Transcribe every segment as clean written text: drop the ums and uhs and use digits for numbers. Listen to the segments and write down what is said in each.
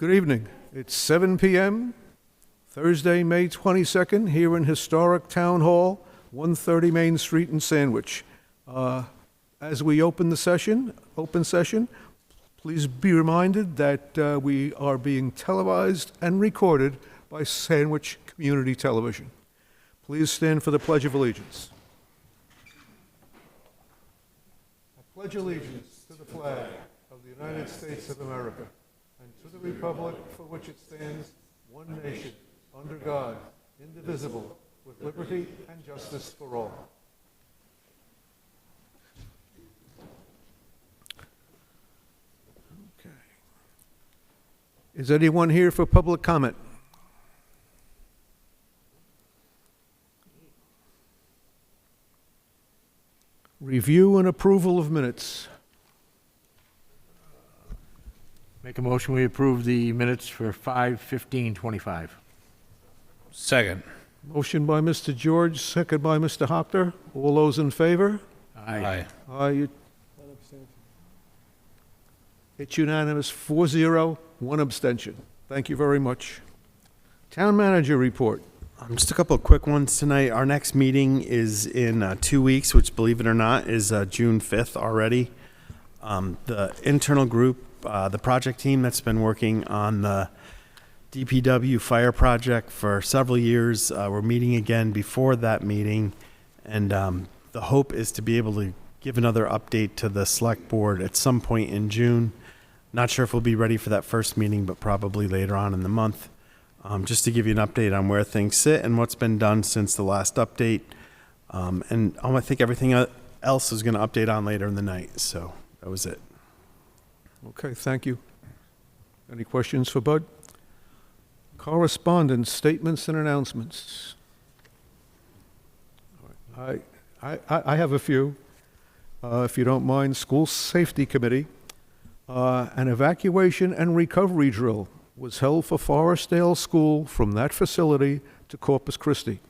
Good evening. It's 7 p.m., Thursday, May 22nd, here in Historic Town Hall, 130 Main Street in Sandwich. As we open session, please be reminded that we are being televised and recorded by Sandwich Community Television. Please stand for the Pledge of Allegiance. I pledge allegiance to the flag of the United States of America and to the republic for which it stands, one nation, under God, indivisible, with liberty and justice for all. Okay. Is anyone here for public comment? Review and approval of minutes. Make a motion, we approve the minutes for 5/15/25. Second. Motion by Mr. George, second by Mr. Hockter. All those in favor? Aye. Aye. It's unanimous, 4-0, one abstention. Thank you very much. Town manager report. Just a couple of quick ones tonight. Our next meeting is in 2 weeks, which, believe it or not, is June 5th already. The internal group, the project team that's been working on the DPW fire project for several years, we're meeting again before that meeting, and the hope is to be able to give another update to the select board at some point in June. Not sure if we'll be ready for that first meeting, but probably later on in the month. Just to give you an update on where things sit and what's been done since the last update. And I think everything else is going to update on later in the night. So that was it. Okay, thank you. Any questions for Bud? Correspondence, statements, and announcements. I have a few. If you don't mind, School Safety Committee. An evacuation and recovery drill was held for Forestdale School from that facility to Corpus Christi.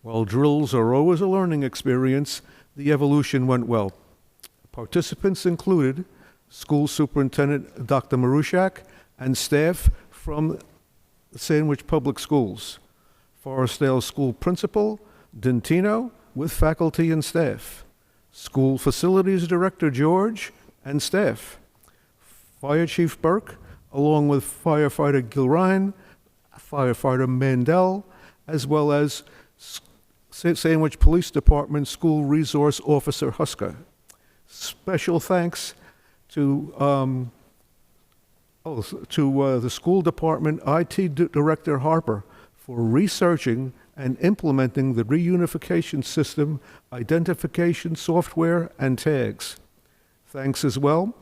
While drills are always a learning experience, the evolution went well. Participants included School Superintendent Dr. Marushak and staff from the Sandwich Public Schools, Forestdale School Principal Dentino with faculty and staff, School Facilities Director George and staff, Fire Chief Burke, along with firefighter Gilrine, firefighter Mandel, as well as Sandwich Police Department School Resource Officer Husker. Special thanks to the school department IT Director Harper for researching and implementing the reunification system, identification software, and tags. Thanks as well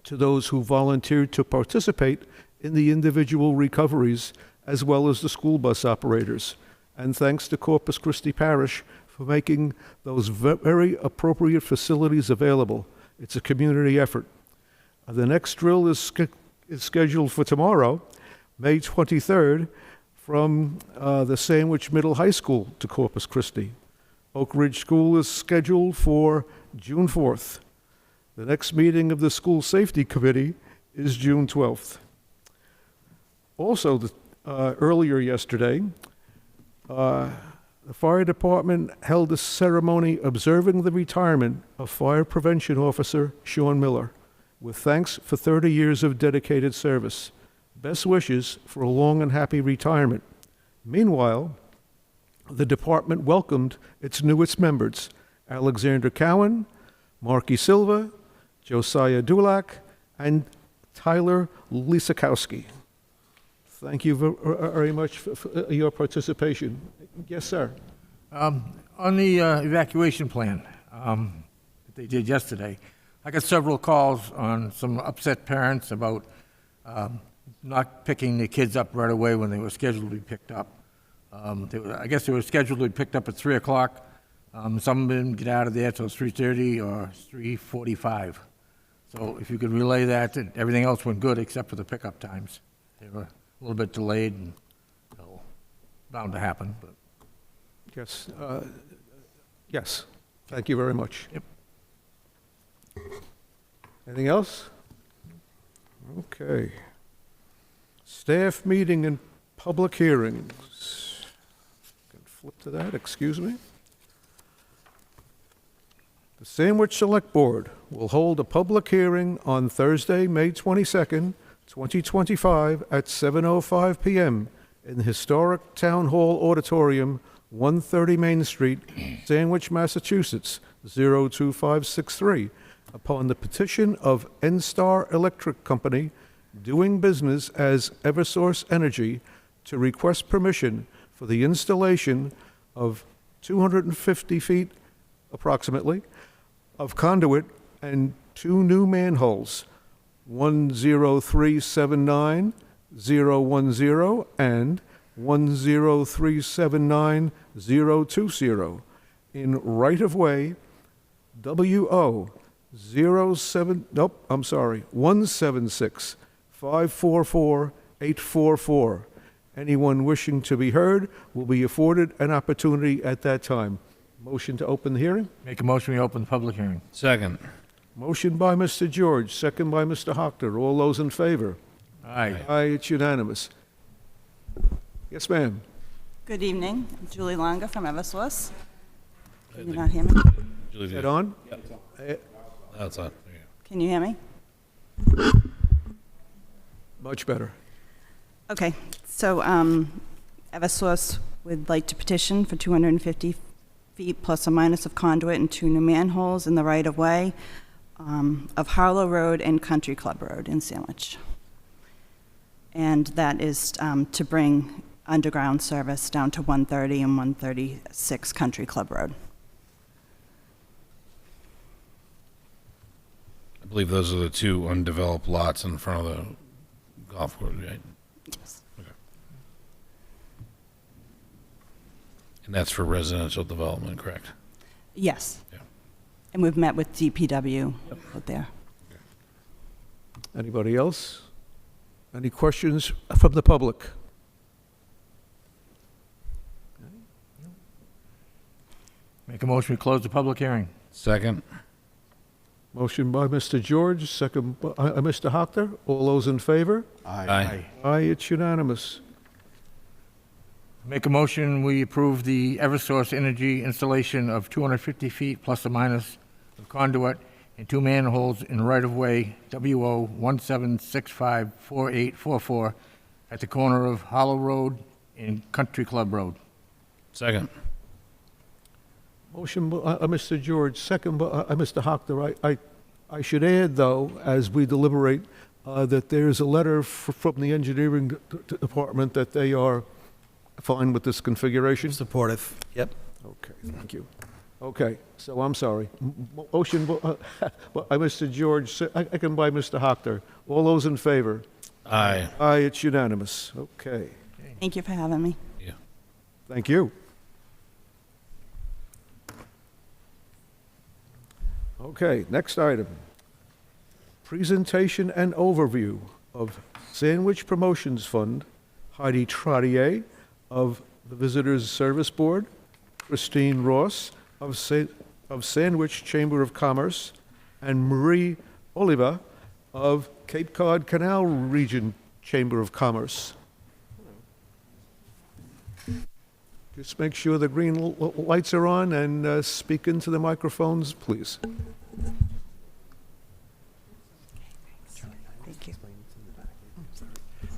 to those who volunteered to participate in the individual recoveries, as well as the school bus operators. And thanks to Corpus Christi Parish for making those very appropriate facilities available. It's a community effort. The next drill is scheduled for tomorrow, May 23rd, from the Sandwich Middle High School to Corpus Christi. Oak Ridge School is scheduled for June 4th. The next meeting of the School Safety Committee is June 12th. Also, earlier yesterday, the fire department held a ceremony observing the retirement of Fire Prevention Officer Sean Miller, with thanks for 30 years of dedicated service. Best wishes for a long and happy retirement. Meanwhile, the department welcomed its newest members, Alexander Cowan, Marky Silva, Josiah Dulac, and Tyler Lisakowski. Thank you very much for your participation. Yes, sir. On the evacuation plan that they did yesterday, I got several calls on some upset parents about not picking the kids up right away when they were scheduled to be picked up. I guess they were scheduled to be picked up at 3 o'clock. Some didn't get out of there till 3:30 or 3:45. So if you could relay that, everything else went good except for the pickup times. They were a little bit delayed and bound to happen. But. Yes. Yes. Thank you very much. Yep. Anything else? Okay. Staff meeting and public hearings. Can flip to that, excuse me. The Sandwich Select Board will hold a public hearing on Thursday, May 22nd, 2025 at 7:05 p.m. in the historic Town Hall Auditorium, 130 Main Street, Sandwich, Massachusetts, 02563, upon the petition of NStar Electric Company, doing business as Eversource Energy, to request permission for the installation of 250 feet, approximately, of conduit and 2 new manholes, 10379-010 and 10379-020, in right-of-way WO 176-544-844. Anyone wishing to be heard will be afforded an opportunity at that time. Motion to open the hearing? Make a motion, we open the public hearing. Second. Motion by Mr. George, second by Mr. Hochter. All those in favor? Aye. Aye, it's unanimous. Yes, ma'am. Good evening. I'm Julie Longa from Eversource. Can you not hear me? Is that on? That's on. There you go. Can you hear me? Much better. Okay, so Eversource would like to petition for 250 feet plus or minus of conduit and 2 new manholes in the right-of-way of Harlow Road and Country Club Road in Sandwich. And that is to bring underground service down to 130 and 136 Country Club Road. I believe those are the 2 undeveloped lots in front of the golf course, right? Yes. And that's for residential development, correct? Yes. Yeah. And we've met with DPW out there. Anybody else? Any questions from the public? Make a motion, we close the public hearing. Second. Motion by Mr. George, second by Mr. Hochter. All those in favor? Aye. Aye, it's unanimous. Make a motion, we approve the Eversource Energy installation of 250 feet plus or minus of conduit and 2 manholes in right-of-way WO 17654844 at the corner of Harlow Road and Country Club Road. Second. Motion by Mr. George, second by Mr. Hochter. I should add, though, as we deliberate, that there's a letter from the engineering department that they are fine with this configuration? Supportive. Yep. Okay, thank you. Okay, so I'm sorry. Motion by Mr. George, second by Mr. Hochter. All those in favor? Aye. Aye, it's unanimous. Okay, Thank you for having me. Yeah. thank you. Okay, next item. Presentation and overview of Sandwich Promotions Fund, Heidi Trottier of the Visitors Service Board, Christine Ross of Sandwich Chamber of Commerce, and Marie Oliva of Cape Cod Canal Region Chamber of Commerce. Just make sure the green lights are on and speak into the microphones, please.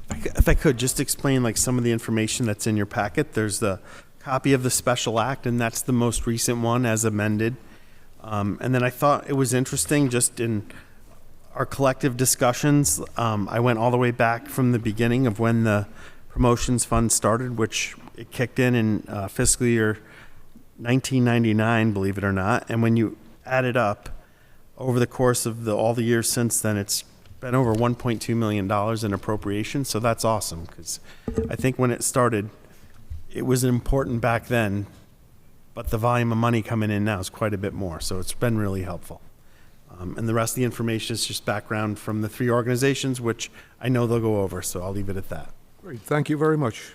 Thank you. If I could just explain like some of the information that's in your packet. There's the copy of the special act, and that's the most recent one as amended. And then I thought it was interesting just in our collective discussions. I went all the way back from the beginning of when the promotions fund started, which it kicked in fiscal year 1999, believe it or not. And when you add it up over the course of all the years since then, it's been over $1.2 million in appropriation. So that's awesome, because I think when it started, it was important back then, but the volume of money coming in now is quite a bit more. So it's been really helpful. And the rest of the information is just background from the 3 organizations, which I know they'll go over. So I'll leave it at that. Great, thank you very much.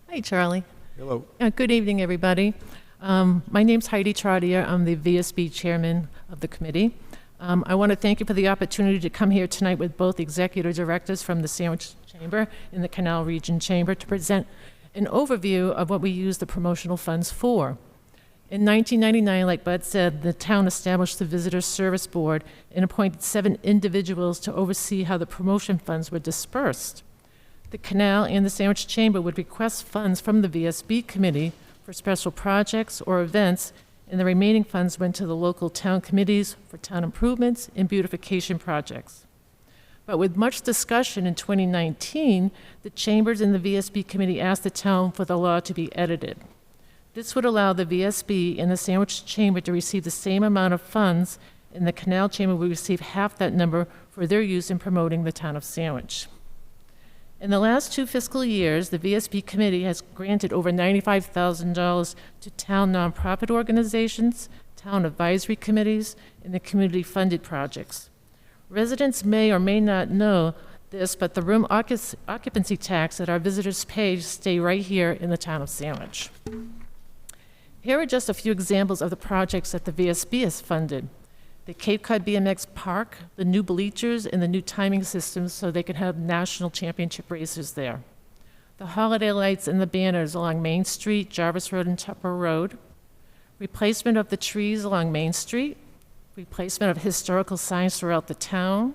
Hi, Charlie. Hello. Good evening, everybody. My name's Heidi Trottier. I'm the VSB chairman of the committee. I want to thank you for the opportunity to come here tonight with both executive directors from the Sandwich Chamber and the Canal Region Chamber to present an overview of what we use the promotional funds for. In 1999, like Bud said, the town established the Visitor Service Board and appointed 7 individuals to oversee how the promotion funds were dispersed. The Canal and the Sandwich Chamber would request funds from the VSB committee for special projects or events, and the remaining funds went to the local town committees for town improvements and beautification projects. But with much discussion in 2019, the Chambers and the VSB committee asked the town for the law to be edited. This would allow the VSB and the Sandwich Chamber to receive the same amount of funds, and the Canal Chamber would receive half that number for their use in promoting the town of Sandwich. In the last 2 fiscal years, the VSB committee has granted over $95,000 to town nonprofit organizations, town advisory committees, and the community-funded projects. Residents may or may not know this, but the room occupancy tax that our visitors pay stay right here in the town of Sandwich. Here are just a few examples of the projects that the VSB has funded. The Cape Cod BMX Park, the new bleachers, and the new timing systems so they can have national championship races there. The holiday lights and the banners along Main Street, Jarvis Road, and Tupper Road. Replacement of the trees along Main Street. Replacement of historical signs throughout the town.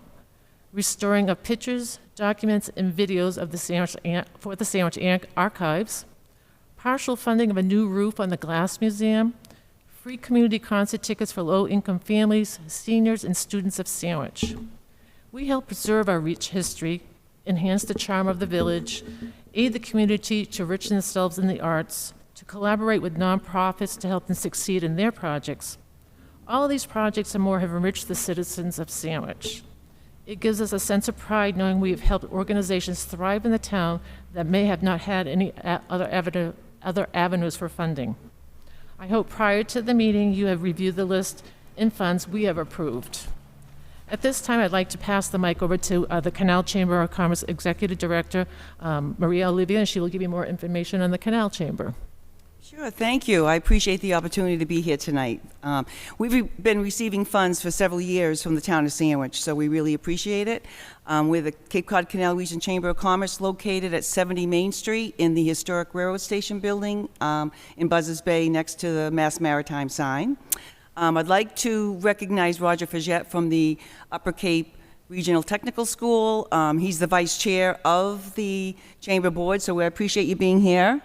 Restoring of pictures, documents, and videos of the Sandwich archives. Partial funding of a new roof on the Glass Museum. Free community concert tickets for low-income families, seniors, and students of Sandwich. We help preserve our rich history, enhance the charm of the village, aid the community to enrich themselves in the arts, to collaborate with nonprofits to help them succeed in their projects. All of these projects and more have enriched the citizens of Sandwich. It gives us a sense of pride knowing we have helped organizations thrive in the town that may have not had any other avenues for funding. I hope prior to the meeting you have reviewed the list and funds we have approved. At this time, I'd like to pass the mic over to the Canal Chamber of Commerce Executive Director, Marie Oliva, and she will give you more information on the Canal Chamber. Sure, thank you. I appreciate the opportunity to be here tonight. We've been receiving funds for several years from the town of Sandwich, so we really appreciate it. We're the Cape Cod Canal Region Chamber of Commerce, located at 70 Main Street in the historic railroad station building in Buzzards Bay next to the Mass Maritime sign. I'd like to recognize Roger Fagette from the Upper Cape Regional Technical School. He's the vice chair of the Chamber Board, so we appreciate you being here.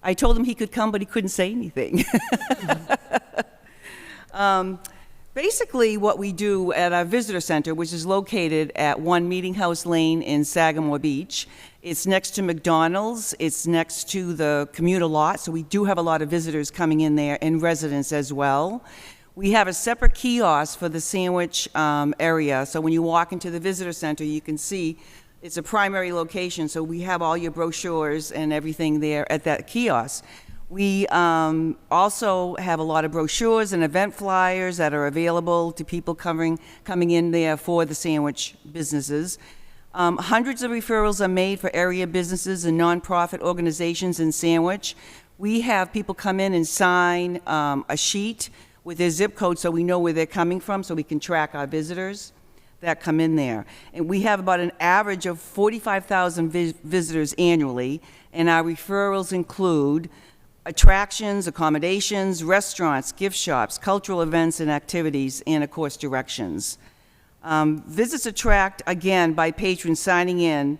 I told him he could come, but he couldn't say anything. Basically, what we do at our visitor center, which is located at 1 Meeting House Lane in Sagamore Beach, it's next to McDonald's, it's next to the commuter lot, so we do have a lot of visitors coming in there, and residents as well. We have a separate kiosk for the Sandwich area, so when you walk into the visitor center, you can see it's a primary location, so we have all your brochures and everything there at that kiosk. We also have a lot of brochures and event flyers that are available to people coming in there for the Sandwich businesses. Hundreds of referrals are made for area businesses and nonprofit organizations in Sandwich. We have people come in and sign a sheet with their zip code so we know where they're coming from, so we can track our visitors that come in there. And we have about an average of 45,000 visitors annually, and our referrals include attractions, accommodations, restaurants, gift shops, cultural events and activities, and of course directions. Visits are tracked, again, by patrons signing in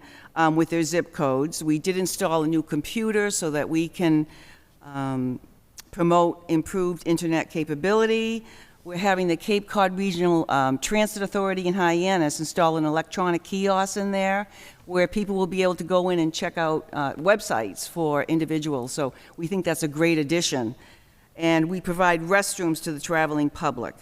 with their zip codes. We did install a new computer so that we can promote improved internet capability. We're having the Cape Cod Regional Transit Authority in Hyannis install an electronic kiosk in there where people will be able to go in and check out websites for individuals. So we think that's a great addition. And we provide restrooms to the traveling public.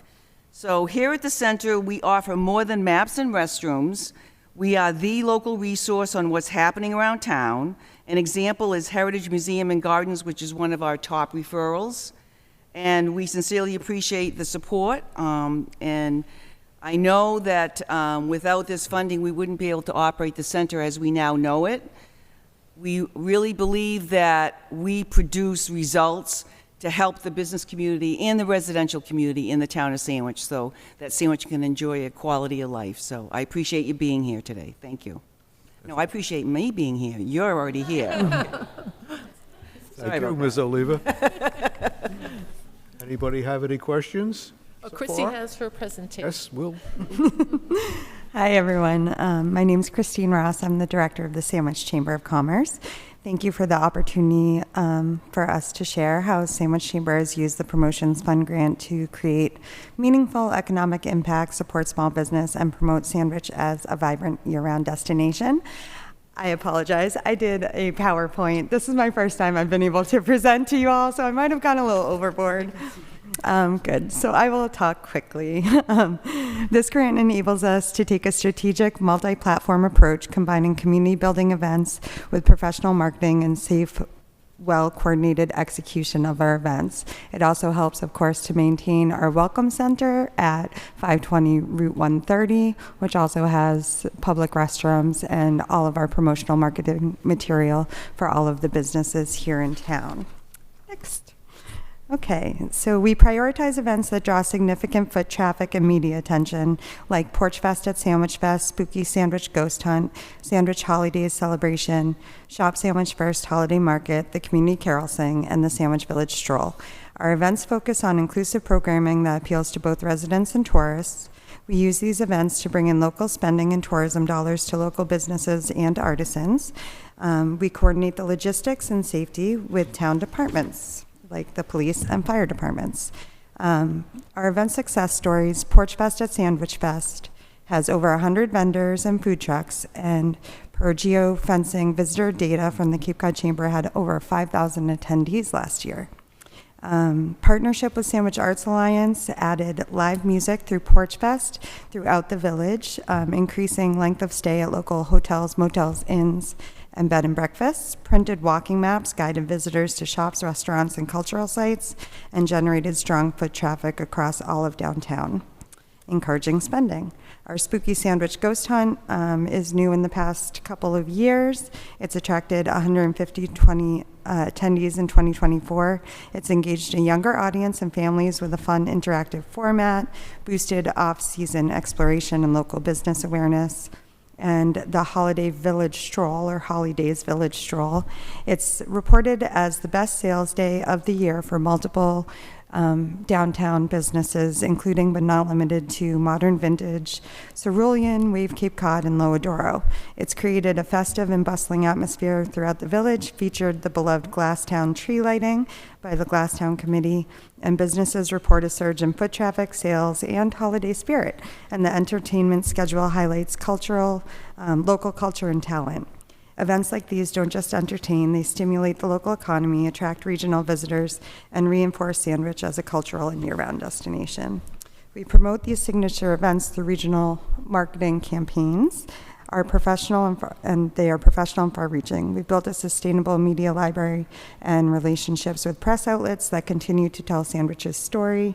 So here at the center, we offer more than maps and restrooms. We are the local resource on what's happening around town. An example is Heritage Museum and Gardens, which is one of our top referrals. And we sincerely appreciate the support. And I know that without this funding, we wouldn't be able to operate the center as we now know it. We really believe that we produce results to help the business community and the residential community in the town of Sandwich, so that Sandwich can enjoy a quality of life. So I appreciate you being here today. Thank you. No, I appreciate me being here. You're already here. Sorry Thank you, about Ms. Oliva. Anybody have any questions? Oh, so Christy far? has her presentation. Yes, Will. Hi, everyone. My name is Christine Ross. I'm the director of the Sandwich Chamber of Commerce. Thank you for the opportunity for us to share how Sandwich Chamber has used the Promotions Fund grant to create meaningful economic impact, support small business, and promote Sandwich as a vibrant year-round destination. I apologize. I did a PowerPoint. This is my first time I've been able to present to you all, so I might have gone a little overboard. Good. So I will talk quickly. This grant enables us to take a strategic multi-platform approach, combining community building events with professional marketing and safe, well-coordinated execution of our events. It also helps, of course, to maintain our Welcome Center at 520 Route 130, which also has public restrooms and all of our promotional marketing material for all of the businesses here in town. Next. Okay, so we prioritize events that draw significant foot traffic and media attention, like Porch Fest at Sandwich Fest, Spooky Sandwich Ghost Hunt, Sandwich Holidays Celebration, Shop Sandwich First Holiday Market, the Community Carol Sing, and the Sandwich Village Stroll. Our events focus on inclusive programming that appeals to both residents and tourists. We use these events to bring in local spending and tourism dollars to local businesses and artisans. We coordinate the logistics and safety with town departments, like the police and fire departments. Our event success stories, Porch Fest at Sandwich Fest, has over 100 vendors and food trucks, and per geofencing visitor data from the Cape Cod Chamber had over 5,000 attendees last year. Partnership with Sandwich Arts Alliance added live music through Porch Fest throughout the village, increasing length of stay at local hotels, motels, inns, and bed and breakfasts, printed walking maps, guided visitors to shops, restaurants, and cultural sites, and generated strong foot traffic across all of downtown, encouraging spending. Our Spooky Sandwich Ghost Hunt is new in the past couple of years. It's attracted 150 attendees in 2024. It's engaged a younger audience and families with a fun interactive format, boosted off-season exploration and local business awareness. And the Holiday Village Stroll, or Holidays Village Stroll. It's reported as the best sales day of the year for multiple downtown businesses, including but not limited to Modern Vintage, Cerulean, Wave Cape Cod, and Loadoro. It's created a festive and bustling atmosphere throughout the village, featured the beloved Glasstown tree lighting by the Glasstown Committee, and businesses report a surge in foot traffic, sales, and holiday spirit. And the entertainment schedule highlights local culture and talent. Events like these don't just entertain, they stimulate the local economy, attract regional visitors, and reinforce Sandwich as a cultural and year-round destination. We promote these signature events through regional marketing campaigns. Are professional and they are professional and far-reaching. We've built a sustainable media library and relationships with press outlets that continue to tell Sandwich's story.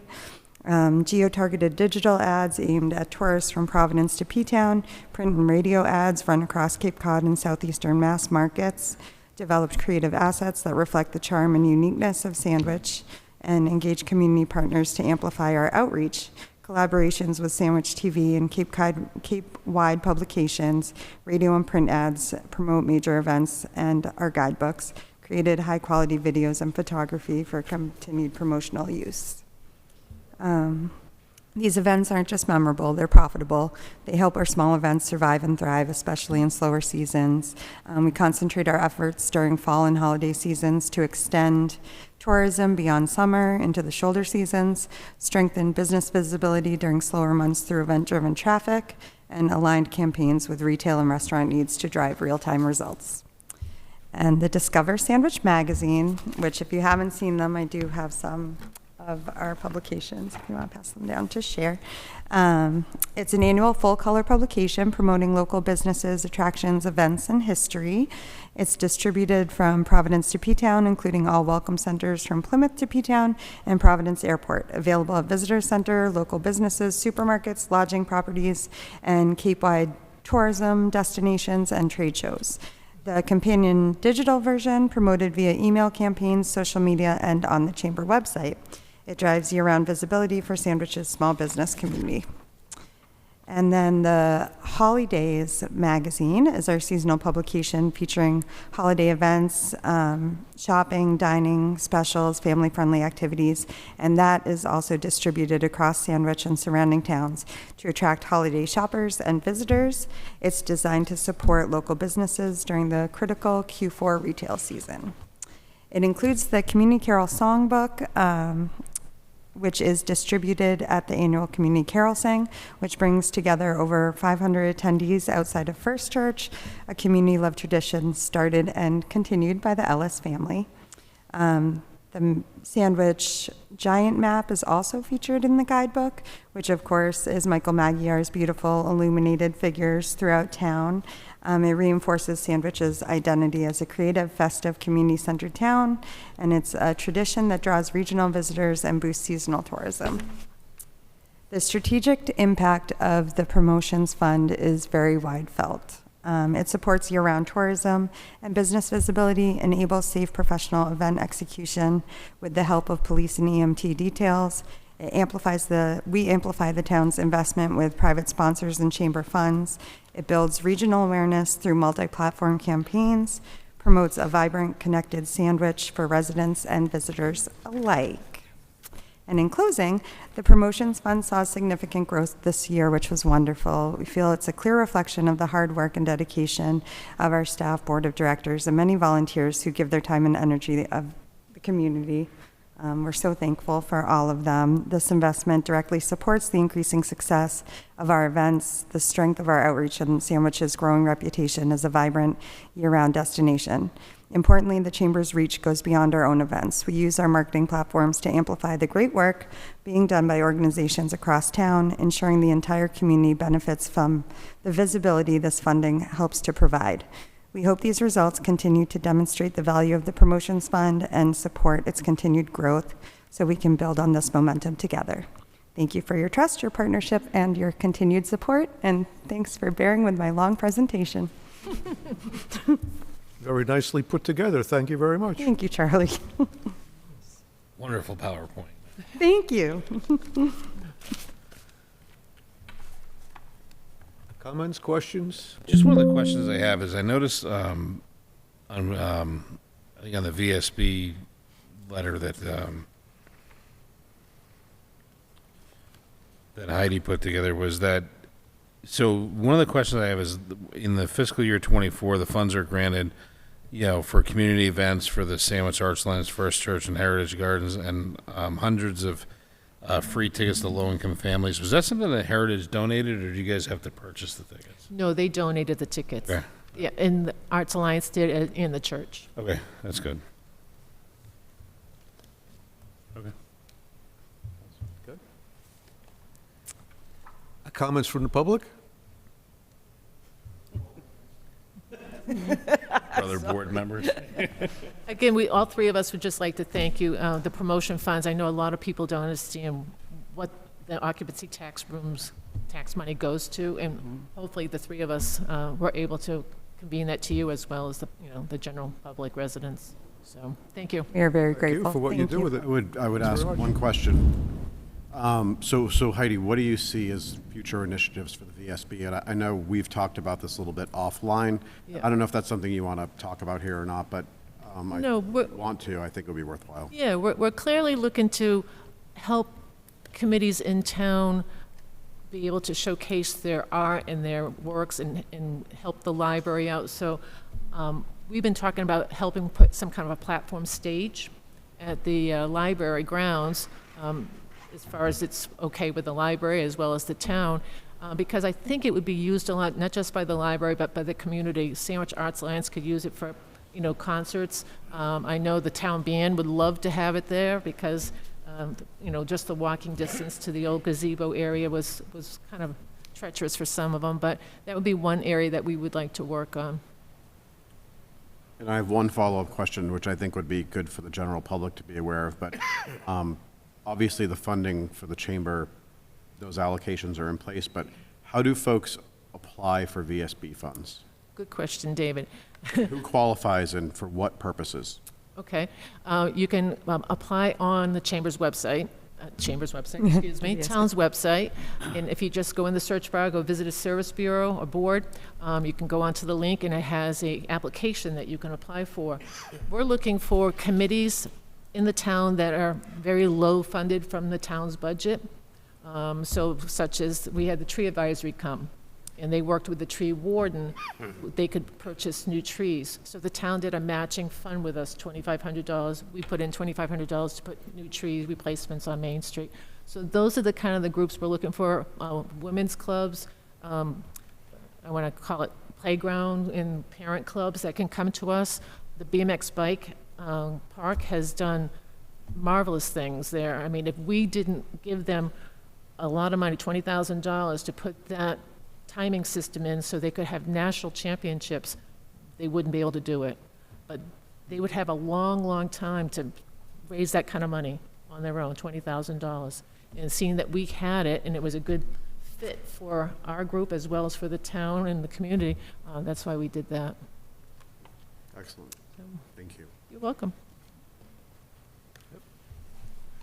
Geo-targeted digital ads aimed at tourists from Providence to P-Town, print and radio ads run across Cape Cod and southeastern Mass markets, developed creative assets that reflect the charm and uniqueness of Sandwich, and engage community partners to amplify our outreach. Collaborations with Sandwich TV and Cape-wide publications, radio and print ads, promote major events, and our guidebooks, created high-quality videos and photography for continued promotional use. These events aren't just memorable, they're profitable. They help our small events survive and thrive, especially in slower seasons. We concentrate our efforts during fall and holiday seasons to extend tourism beyond summer into the shoulder seasons, strengthen business visibility during slower months through event-driven traffic, and aligned campaigns with retail and restaurant needs to drive real-time results. And the Discover Sandwich magazine, which if you haven't seen them, I do have some of our publications, if you want to pass them down to share. It's an annual full-color publication promoting local businesses, attractions, events, and history. It's distributed from Providence to P-Town, including all welcome centers from Plymouth to P-Town and Providence Airport. Available at Visitor Center, local businesses, supermarkets, lodging properties, and Cape-wide tourism destinations and trade shows. The companion digital version promoted via email campaigns, social media, and on the Chamber website. It drives year-round visibility for Sandwich's small business community. And then the Holidays magazine is our seasonal publication featuring holiday events, shopping, dining, specials, family-friendly activities, and that is also distributed across Sandwich and surrounding towns to attract holiday shoppers and visitors. It's designed to support local businesses during the critical Q4 retail season. It includes the Community Carol Songbook, which is distributed at the annual Community Carol Sing, which brings together over 500 attendees outside of First Church, a community love tradition started and continued by the Ellis family. The Sandwich Giant Map is also featured in the guidebook, which of course is Michael Magyar's beautiful illuminated figures throughout town. It reinforces Sandwich's identity as a creative, festive, community-centered town, and it's a tradition that draws regional visitors and boosts seasonal tourism. The strategic impact of the Promotions Fund is very wide felt. It supports year-round tourism and business visibility, enables safe professional event execution with the help of police and EMT details. We amplify the town's investment with private sponsors and chamber funds. It builds regional awareness through multi-platform campaigns, promotes a vibrant, connected Sandwich for residents and visitors alike. And in closing, the Promotions Fund saw significant growth this year, which was wonderful. We feel it's a clear reflection of the hard work and dedication of our staff, board of directors, and many volunteers who give their time and energy of the community. We're so thankful for all of them. This investment directly supports the increasing success of our events, the strength of our outreach, and Sandwich's growing reputation as a vibrant year-round destination. Importantly, the Chamber's reach goes beyond our own events. We use our marketing platforms to amplify the great work being done by organizations across town, ensuring the entire community benefits from the visibility this funding helps to provide. We hope these results continue to demonstrate the value of the Promotions Fund and support its continued growth so we can build on this momentum together. Thank you for your trust, your partnership, and your continued support, and thanks for bearing with my long presentation. Very nicely put together. Thank you very much. Thank you, Charlie. Wonderful PowerPoint. Thank you. Comments, questions? Just one of the questions I have is I noticed I think on the VSB letter that that Heidi put together was that, so one of the questions I have is in the fiscal year 24, the funds are granted, for community events for the Sandwich Archlands, First Church, and Heritage Gardens, and hundreds of free tickets to low-income families. Was that something that Heritage donated, or do you guys have to purchase the tickets? No, they donated the tickets. Okay. Yeah, and the Arts Alliance did, and the church. Okay, that's good. Okay. Comments from the public? Other board members? Again, all three of us would just like to thank you. The promotion funds, I know a lot of people don't understand what the occupancy tax money goes to, and hopefully the three of us were able to convene that to you as well as the general public residents. So, thank you. We are very Thank you grateful. for what you Thank do with it. I would ask very much. one question. So Heidi, what do you see as future initiatives for the VSB? And I know we've talked about this a little bit offline. Yeah. I don't know if that's something you want to talk about here or not, but No, I want to. I think it would be worthwhile. Yeah, we're clearly looking to help committees in town be able to showcase their art and their works and help the library out. So we've been talking about helping put some kind of a platform stage at the library grounds, as far as it's okay with the library as well as the town, because I think it would be used a lot, not just by the library, but by the community. Sandwich Arts Alliance could use it for, concerts. I know the town band would love to have it there because, just the walking distance to the old gazebo area was kind of treacherous for some of them, but that would be one area that we would like to work on. And I have one follow-up question, which I think would be good for the general public to be aware of, but obviously the funding for the chamber, those allocations are in place, but how do folks apply for VSB funds? Good question, David. Who qualifies and for what purposes? Okay. You can apply on the Chamber's website, excuse me, town's website. And if you just go in the search bar, go visit a service bureau or board, you can go onto the link and it has a application that you can apply for. We're looking for committees in the town that are very low funded from the town's budget. So such as, we had the tree advisory come, and they worked with the tree warden. They could purchase new trees. So the town did a matching fund with us, $2,500. We put in $2,500 to put new tree replacements on Main Street. So those are the kind of the groups we're looking for. Women's clubs, I want to call it playground and parent clubs that can come to us. The BMX bike park has done marvelous things there. I mean, if we didn't give them a lot of money, $20,000, to put that timing system in so they could have national championships, they wouldn't be able to do it. But they would have a long, long time to raise that kind of money on their own, $20,000. And seeing that we had it and it was a good fit for our group as well as for the town and the community, that's why we did that. Excellent. Thank you. You're welcome.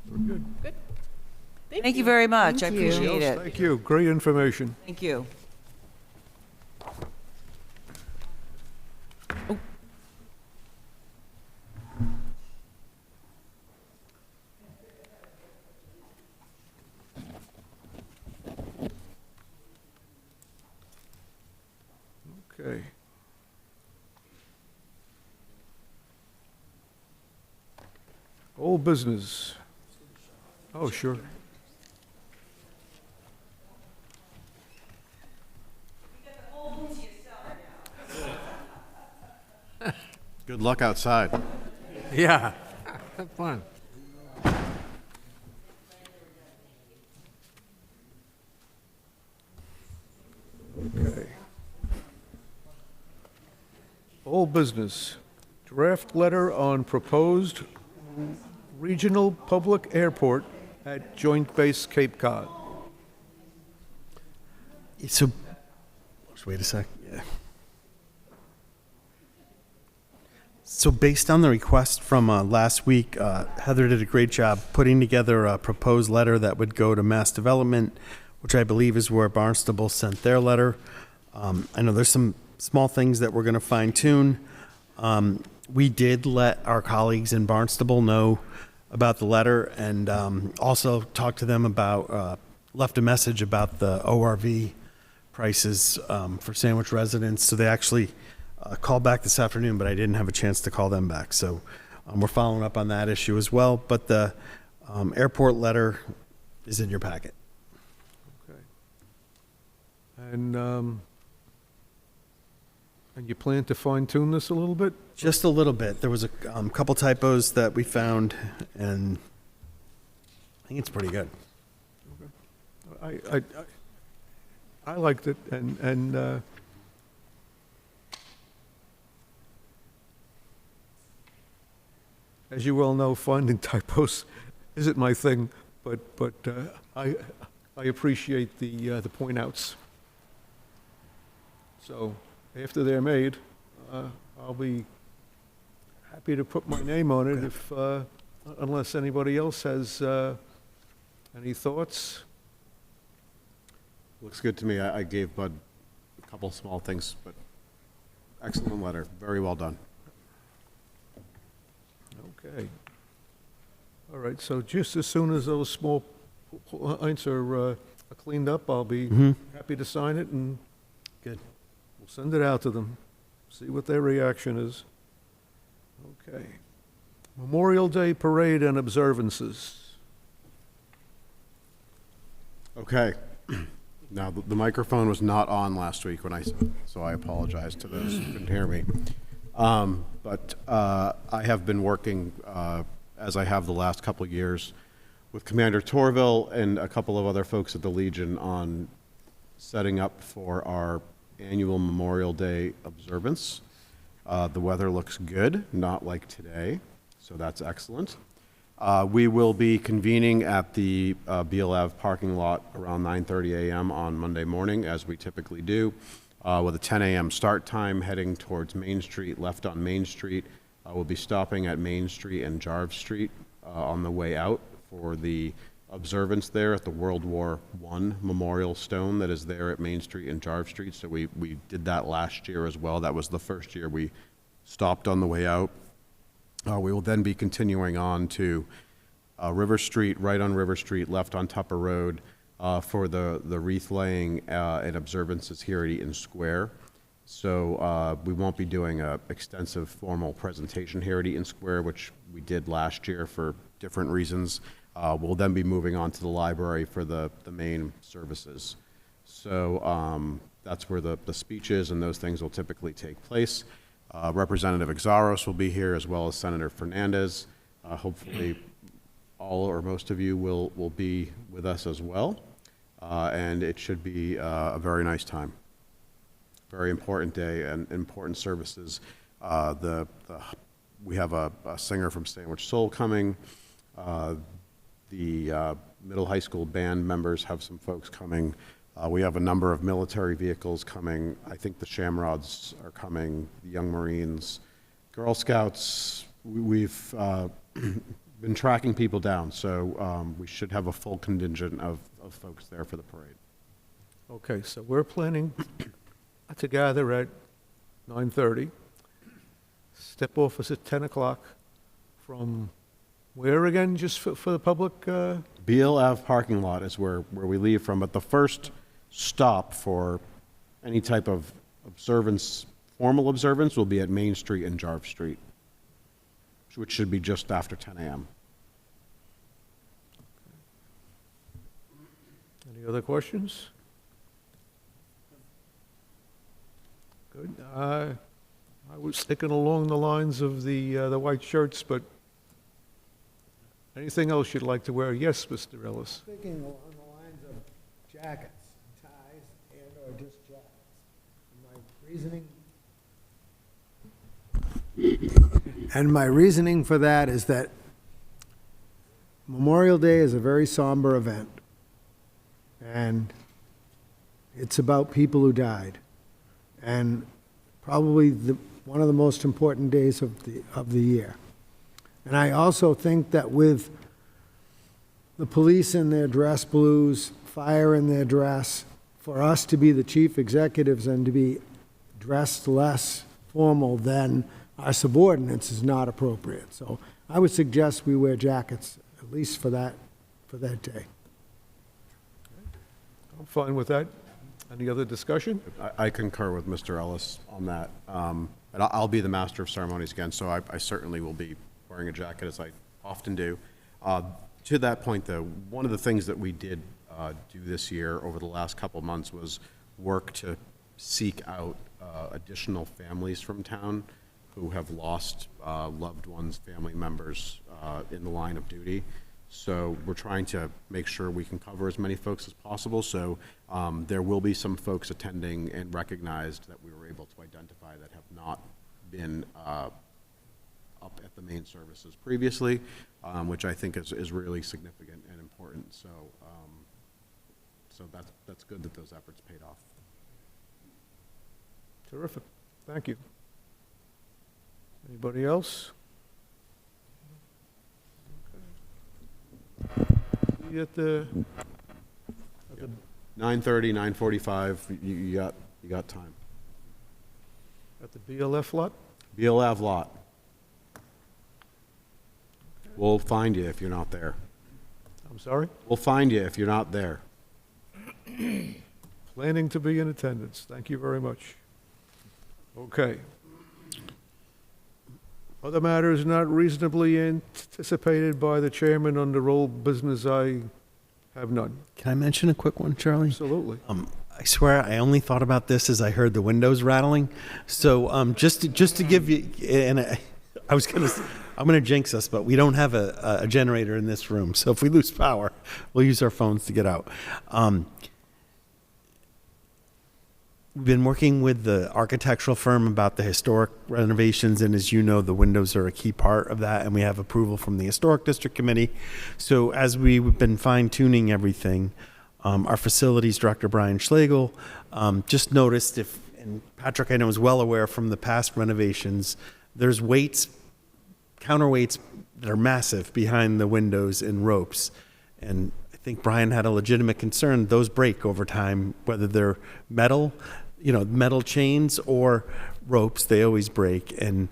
Very good. Good. Thank you very much. I Thank you. appreciate it. Thank you. Great information. Thank you. Okay. Old business. Oh, sure. Good luck outside. Yeah, have fun. Okay. Old business. Draft letter on proposed regional public airport at Joint Base Cape Cod. So, just wait a sec. Yeah. So based on the request from last week, Heather did a great job putting together a proposed letter that would go to Mass Development, which I believe is where Barnstable sent their letter. I know there's some small things that we're going to fine tune. We did let our colleagues in Barnstable know about the letter and also talked to them about, left a message about the ORV prices for Sandwich residents. So they actually called back this afternoon, but I didn't have a chance to call them back. So we're following up on that issue as well. But the airport letter is in your packet. Okay. And you plan to fine tune this a little bit? Just a little bit. There was a couple typos that we found, and I think it's pretty good. I liked it, and as you well know, finding typos isn't my thing, but I appreciate the point outs. So after they're made, I'll be happy to put my name on it if unless anybody else has any thoughts. Looks good to me. I gave Bud a couple small things, but excellent letter. Very well done. Okay. All right, so just as soon as those small points are cleaned up, I'll be happy to sign it, and Good. we'll send it out to them, see what their reaction is. Okay. Memorial Day Parade and observances. Okay. Now, the microphone was not on last week when so I apologize to those who couldn't hear me. But I have been working, as I have the last couple of years, with Commander Torville and a couple of other folks at the Legion on setting up for our annual Memorial Day observance. The weather looks good, not like today, so that's excellent. We will be convening at the BLAV parking lot around 9:30 a.m. on Monday morning, as we typically do. with a 10 a.m. start time heading towards Main Street, left on Main Street. We'll be stopping at Main Street and Jarve Street on the way out for the observance there at the World War I memorial stone that is there at Main Street and Jarve Street. So we did that last year as well. That was the first year we stopped on the way out. We will then be continuing on to River Street, right on River Street, left on Tupper Road for the wreath laying and observances here at Eaton Square. So we won't be doing an extensive formal presentation here at Eaton Square, which we did last year for different reasons. We'll then be moving on to the library for the main services. So that's where the speeches and those things will typically take place. Representative Exaros will be here, as well as Senator Fernandez. Hopefully all or most of you will be with us as well. And it should be a very nice time. Very important day and important services. We have a singer from Sandwich Soul coming. The middle high school band members have some folks coming. We have a number of military vehicles coming. I think the Shamrods are coming, the Young Marines, Girl Scouts. We've been tracking people down, so we should have a full contingent of folks there for the parade. Okay, so we're planning to gather at 9:30. Step off is at 10 o'clock from where again, just for the public? Beale Ave parking lot is where we leave from, but the first stop for any type of observance, formal observance, will be at Main Street and Jarve Street, which should be just after 10 a.m. Any other questions? Good. I was thinking along the lines of the white shirts, but anything else you'd like to wear? Yes, Mr. Ellis. Thinking along the lines of jackets, ties, and/or just jackets. My reasoning for that is that Memorial Day is a very somber event, and it's about people who died, and probably one of the most important days of the year. And I also think that with the police in their dress blues, fire in their dress, for us to be the chief executives and to be dressed less formal than our subordinates is not appropriate. So I would suggest we wear jackets, at least for that day. I'm fine with that. Any other discussion? I concur with Mr. Ellis on that. And I'll be the master of ceremonies again, so I certainly will be wearing a jacket, as I often do. To that point, though, one of the things that we did do this year over the last couple months was work to seek out additional families from town who have lost loved ones, family members in the line of duty. So we're trying to make sure we can cover as many folks as possible. So there will be some folks attending and recognized that we were able to identify that have not been up at the main services previously, which I think is really significant and important. So so that's good that those efforts paid off. Terrific. Thank you. Anybody else? Okay. At the 9:30, 9:45, you got time. at the BLF lot? Beale Ave lot. We'll find you if you're not there. I'm sorry? We'll find you if you're not there. Planning to be in attendance. Thank you very much. Okay. Other matters not reasonably anticipated by the chairman under old business, I have none. Can I mention a quick one, Charlie? Absolutely. I swear I only thought about this as I heard the windows rattling. So just to give you, and I'm gonna jinx us, but we don't have a generator in this room. So if we lose power, we'll use our phones to get out. We've been working with the architectural firm about the historic renovations, and as you know, the windows are a key part of that, and we have approval from the Historic District Committee. So as we've been fine-tuning everything, our facilities director, Brian Schlegel, just noticed if and Patrick, I know, is well aware from the past renovations, there's weights, counterweights that are massive behind the windows and ropes. And I think Brian had a legitimate concern, those break over time, whether they're metal, metal chains or ropes, they always break. And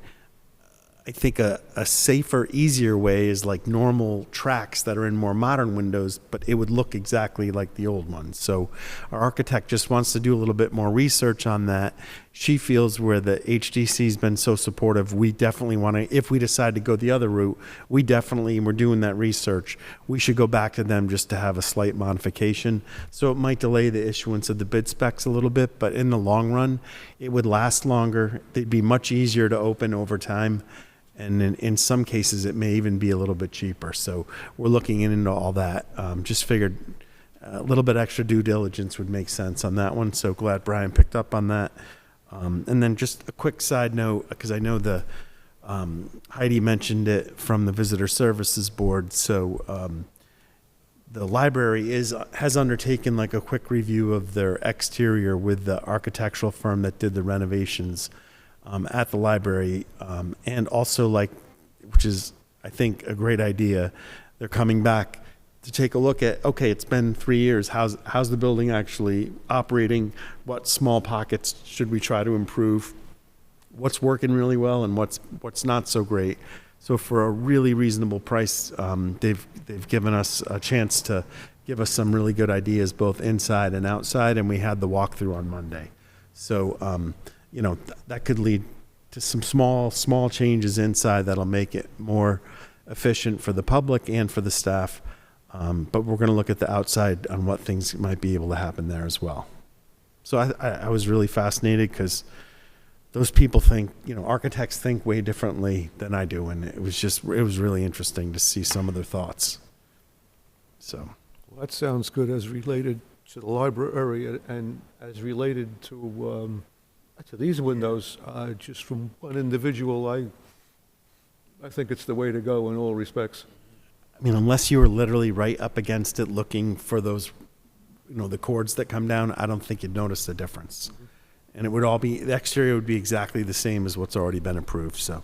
I think a safer, easier way is like normal tracks that are in more modern windows, but it would look exactly like the old ones. So our architect just wants to do a little bit more research on that. She feels where the HDC's been so supportive, we definitely want to, if we decide to go the other route, we're doing that research. We should go back to them just to have a slight modification. So it might delay the issuance of the bid specs a little bit, but in the long run, it would last longer. They'd be much easier to open over time. And in some cases, it may even be a little bit cheaper. So we're looking into all that. Just figured a little bit extra due diligence would make sense on that one. So glad Brian picked up on that. And then just a quick side note, because I know Heidi mentioned it from the Visitor Services Board. So the library has undertaken like a quick review of their exterior with the architectural firm that did the renovations at the library, and also which is, I think, a great idea. They're coming back to take a look at, okay, it's been 3 years. How's the building actually operating? What small pockets should we try to improve? What's working really well and what's not so great? So for a really reasonable price, they've given us a chance to give us some really good ideas, both inside and outside, and we had the walkthrough on Monday. So, that could lead to some small changes inside that'll make it more efficient for the public and for the staff. But we're going to look at the outside on what things might be able to happen there as well. So I was really fascinated because those people think, architects think way differently than I do. And it was really interesting to see some of their thoughts. So. Well, that sounds good as related to the library and as related to these windows. Just from one individual, I think it's the way to go in all respects. I mean, unless you were literally right up against it looking for those, the cords that come down, I don't think you'd notice the difference. And it would the exterior would be exactly the same as what's already been approved. So,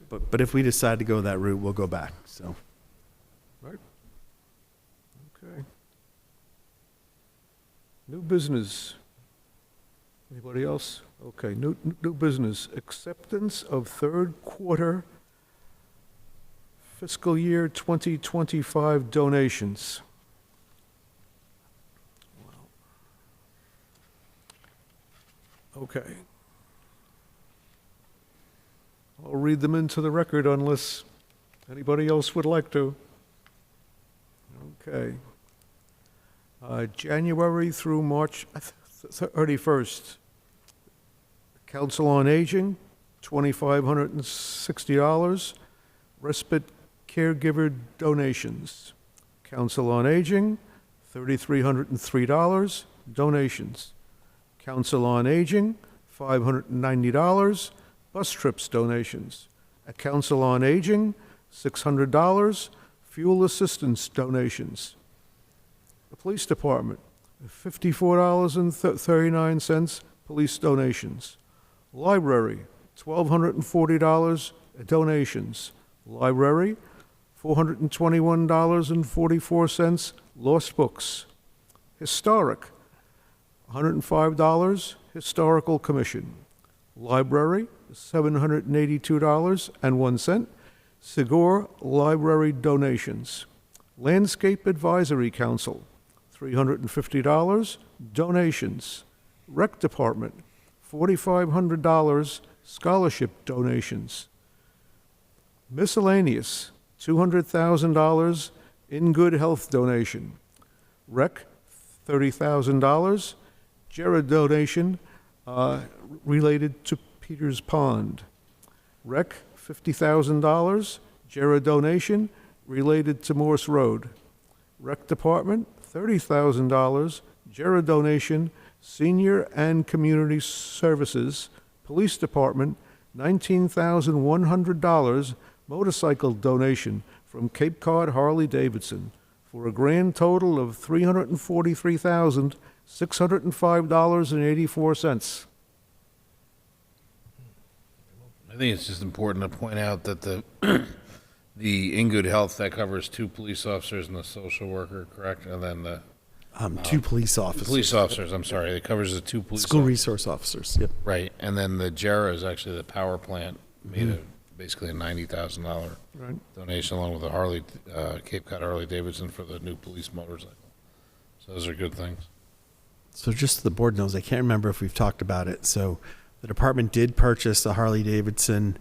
but if we decide to go that route, we'll go back. So. Right. Okay. New business. Anybody else? Okay, new business. Acceptance of third quarter fiscal year 2025 donations. Okay. I'll read them into the record unless anybody else would like to. Okay. January through March 31st. Council on Aging, $2,560. Respite caregiver donations. Council on Aging, $3,303. Donations. Council on Aging, $590. Bus trips donations. At Council on Aging, $600. Fuel assistance donations. The Police Department, $54.39 police donations. Library, $1,240 donations. Library, $421.44 lost books. Historic, $105 Historical Commission. Library, $782.01. Sigour Library donations. Landscape Advisory Council, $350 donations. Rec Department, $4,500 scholarship donations. Miscellaneous, $200,000 in good health donation. Rec, $30,000. Jared donation related to Peters Pond. Rec, $50,000. Jared donation related to Morse Road. Rec Department, $30,000. Jared donation, Senior and Community Services. Police Department, $19,100 motorcycle donation from Cape Cod Harley Davidson for a grand total of $343,605.84. I think it's just important to point out that the, the In Good Health, that covers 2 police officers and a social worker, correct? And then the 2 police officers. police officers, I'm sorry, it covers the 2 police. School officers. resource officers, yep. Right, and then the JERA is actually the power plant, made a, basically a $90,000 Right. donation along with the Cape Cod Harley Davidson for the new police motorcycle. So those are good things. So just so the board knows, I can't remember if we've talked about it. So the department did purchase a Harley Davidson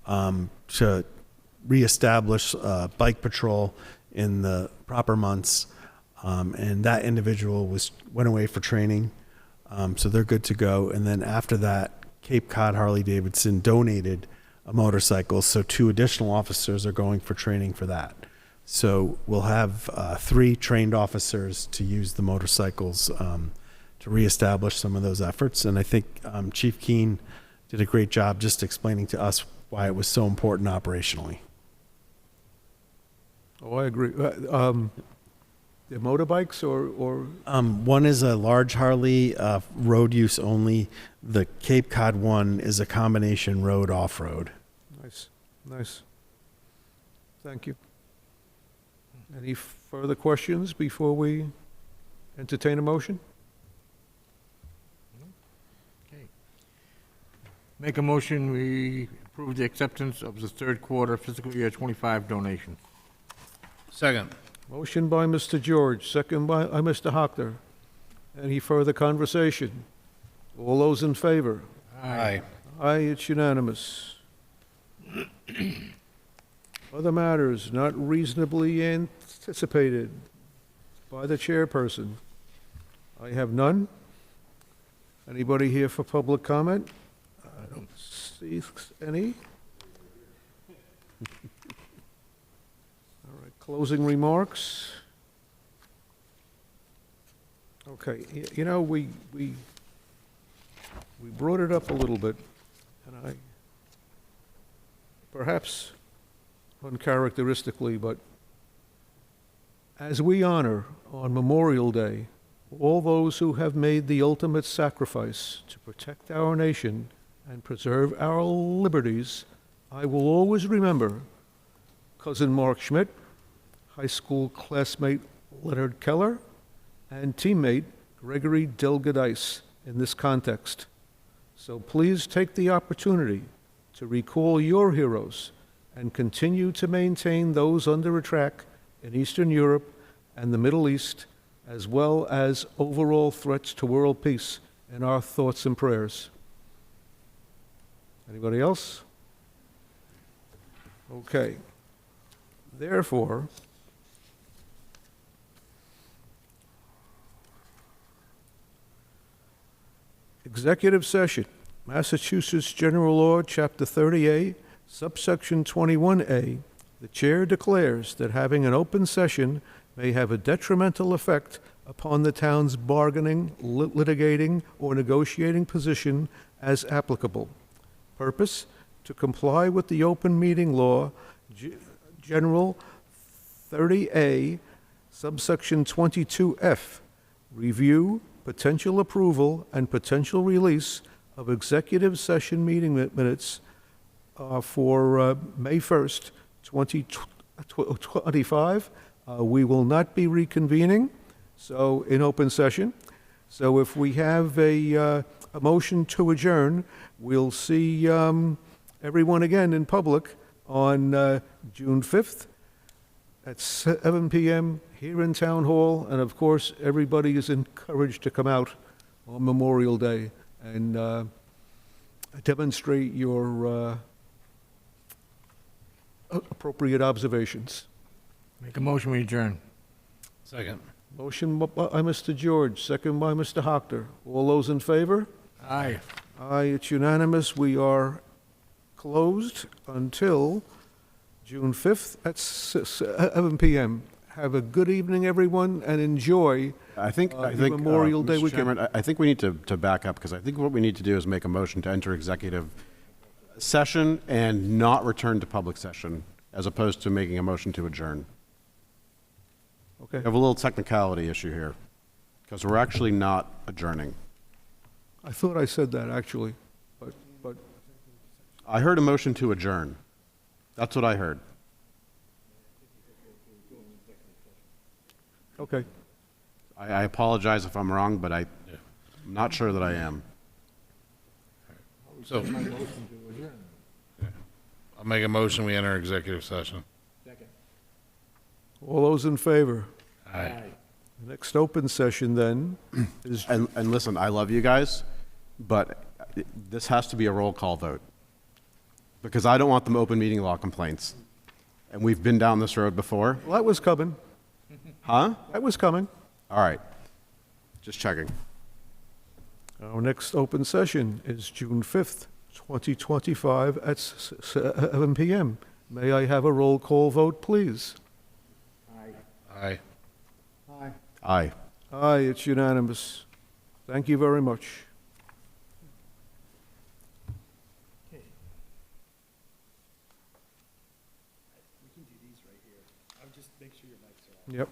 to reestablish bike patrol in the proper months. And that individual went away for training. So they're good to go. And then after that, Cape Cod Harley Davidson donated a motorcycle. So 2 additional officers are going for training for that. So we'll have 3 trained officers to use the motorcycles to reestablish some of those efforts. And I think Chief Keene did a great job just explaining to us why it was so important operationally. Oh, I agree. They're motorbikes or One is a large Harley, road use only. The Cape Cod one is a combination road off-road. nice, nice. Thank you. Any further questions before we entertain a motion? Make a motion, we approve the acceptance of the third quarter fiscal year 25 donation. Second. Motion by Mr. George, second by Mr. Hockner. Any further conversation? All those in favor? Aye. Aye, it's unanimous. Other matters not reasonably anticipated by the chairperson. I have none. Anybody here for public comment? I don't see any. All right, closing remarks. Okay, you know, we brought it up a little bit, and perhaps uncharacteristically, but as we honor on Memorial Day all those who have made the ultimate sacrifice to protect our nation and preserve our liberties, I will always remember Cousin Mark Schmidt, high school classmate Leonard Keller, and teammate Gregory Delgadice in this context. So please take the opportunity to recall your heroes and continue to maintain those under attack in Eastern Europe and the Middle East, as well as overall threats to world peace in our thoughts and prayers. Anybody else? Okay. Therefore, executive session, Massachusetts General Law, Chapter 30A, subsection 21A, the chair declares that having an open session may have a detrimental effect upon the town's bargaining, litigating, or negotiating position as applicable. Purpose: to comply with the open meeting law, General 30A, subsection 22F, review, potential approval, and potential release of executive session meeting minutes for May 1st, 2025. We will not be reconvening, so in open session. So if we have a motion to adjourn, we'll see everyone again in public on June 5th at 7 p.m. here in Town Hall. And of course, everybody is encouraged to come out on Memorial Day and demonstrate your appropriate observations. Make a motion, we adjourn. Second. Motion by Mr. George, second by Mr. Hockner. All those in favor? Aye. Aye, it's unanimous. We are closed until June 5th at 7 p.m. Have a good evening, everyone, and enjoy I think Memorial Day Mr. weekend. Chairman, I think we need to back up, because I think what we need to do is make a motion to enter executive session and not return to public session, as opposed to making a motion to adjourn. Okay. We have a little technicality issue here, because we're actually not adjourning. I thought I said that, actually, but I heard a motion to adjourn. That's what I heard. Okay. I apologize if I'm wrong, but I'm not sure that I am. So, I'll make a motion, we enter executive session. All those in favor? Aye. The next open session then is, And listen, I love you guys, but this has to be a roll call vote. Because I don't want them open meeting law complaints. And we've been down this road before. well, that was coming. Huh? That was coming. All right. Just checking. Our next open session is June 5th, 2025 at 7 PM. May I have a roll call vote, please? Aye. Aye. Aye, it's unanimous. Thank you very much. Yep.